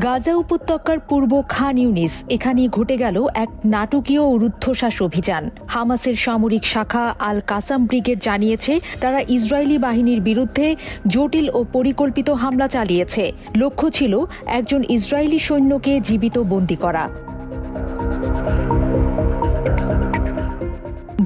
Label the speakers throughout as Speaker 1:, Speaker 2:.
Speaker 1: গাজা উপত্যকার পূর্ব খান ইউনিস এখানেই ঘটে গেল এক নাটকীয় রুদ্ধশ্বাস অভিযান। হামাসের সামরিক শাখা আল কাসাম ব্রিগেড জানিয়েছে তারা ইসরায়েলি বাহিনীর বিরুদ্ধে জটিল ও পরিকল্পিত হামলা চালিয়েছে। লক্ষ্য ছিল একজন ইসরায়েলি সৈন্যকে জীবিত বন্দী করা।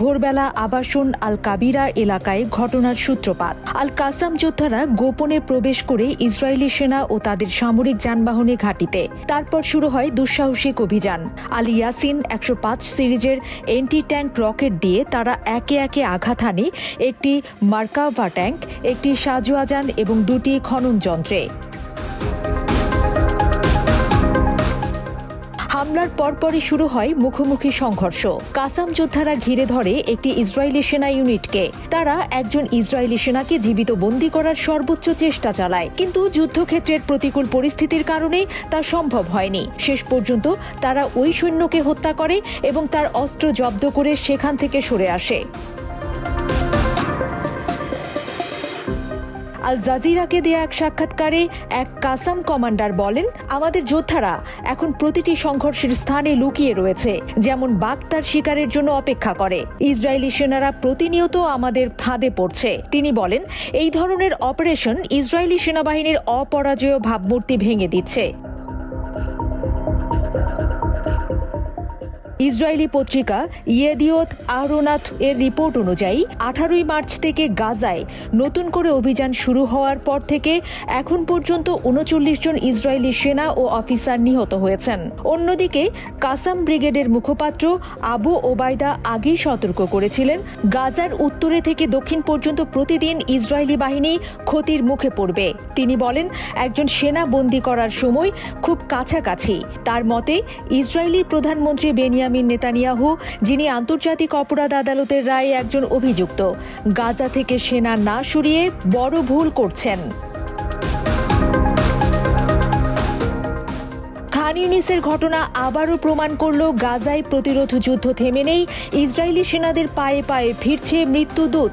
Speaker 1: ভোরবেলা আবাসন আল কাবিরা এলাকায় ঘটনার সূত্রপাত। আল কাসাম যোদ্ধারা গোপনে প্রবেশ করে ইসরায়েলি সেনা ও তাদের সামরিক যানবাহনে ঘাঁটিতে। তারপর শুরু হয় দুঃসাহসিক অভিযান। আল ইয়াসিন 105 সিরিজের এন্টি ট্যাঙ্ক রকেট দিয়ে তারা একে একে আঘাত হানে একটি মার্কাভা ট্যাঙ্ক, একটি সাজোয়াজান এবং 2টি খনন যন্ত্রে। হামলার পরপরই শুরু হয় মুখোমুখি সংঘর্ষ। কাসাম যোদ্ধারা ঘিরে ধরে একটি ইসরায়েলি সেনা ইউনিটকে। তারা একজন ইসরায়েলি সেনাকে জীবিত বন্দী করার সর্বোচ্চ চেষ্টা চালায়, কিন্তু যুদ্ধক্ষেত্রের প্রতিকূল পরিস্থিতির কারণে তা সম্ভব হয়নি। শেষ পর্যন্ত তারা ওই সৈন্যকে হত্যা করে এবং তার অস্ত্র জব্দ করে সেখান থেকে সরে আসে। আল জাজিরাকে দেয়া এক সাক্ষাৎকারে এক কাসাম কমান্ডার বলেন, আমাদের যোদ্ধারা এখন প্রতিটি সংঘর্ষের স্থানে লুকিয়ে রয়েছে, যেমন বাঘ তার শিকারের জন্য অপেক্ষা করে। ইসরায়েলি সেনারা প্রতিনিয়ত আমাদের ফাঁদে পড়ছে। তিনি বলেন, এই ধরনের অপারেশন ইসরায়েলি সেনাবাহিনীর অপরাজেয় ভাবমূর্তি ভেঙে দিচ্ছে। ইসরায়েলি পত্রিকা ইয়েদিওত আহরোনাথ এর রিপোর্ট অনুযায়ী 18 মার্চ থেকে গাজায় নতুন করে অভিযান শুরু হওয়ার পর থেকে এখন পর্যন্ত 39 জন ইসরায়েলি সেনা ও অফিসার নিহত হয়েছেন। অন্যদিকে কাসাম ব্রিগেডের মুখপাত্র আবু ওবায়দা আগেই সতর্ক করেছিলেন, গাজার উত্তরে থেকে দক্ষিণ পর্যন্ত প্রতিদিন ইসরায়েলি বাহিনী ক্ষতির মুখে পড়বে। তিনি বলেন, একজন সেনা বন্দী করার সময় খুব কাছাকাছি। তার মতে, ইসরায়েলি প্রধানমন্ত্রী বেনিয়ামিন নেতানিয়াহু, যিনি আন্তর্জাতিক অপরাধ আদালতের রায়ে একজন অভিযুক্ত, গাজা থেকে সেনা না সরিয়ে বড় ভুল করছেন। খান ইউনিসের ঘটনা আবারও প্রমাণ করল, গাজায় প্রতিরোধ যুদ্ধ থেমে নেই। ইসরায়েলি সেনাদের পায়ে পায়ে ফিরছে মৃত্যুদূত।